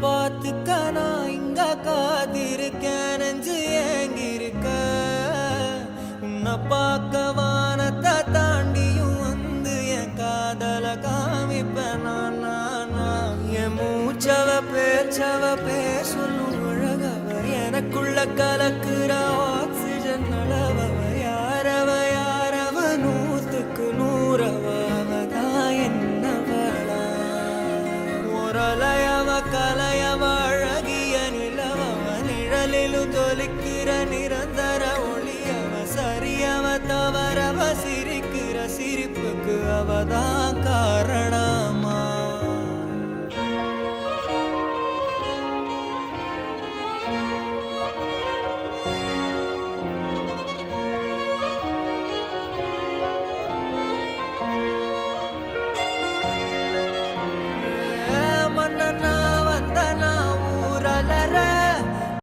பார்த்துக்க நான் இங்க காத்திருக்கேன் நெஞ்சு ஏங்கிருக்க உன்னை பார்க்க வானத்தை தாண்டியும் வந்து என் காதல காமிப்பேன் நான் என் மூச்சவ பேசணும் அழகவ எனக்குள்ள கலக்குற ஆக்சிஜன் அளவவர் யாரவ நூத்துக்கு நூறவதான் என்னவளா ஒரலையவ கலையவ அழகிய நிலவவ நிழலிலும் தொலிக்கிற நிரந்தர ஒளியவ சரியவ தவறவ சிரிக்கிற சிரிப்புக்கு அவதான் காரணம்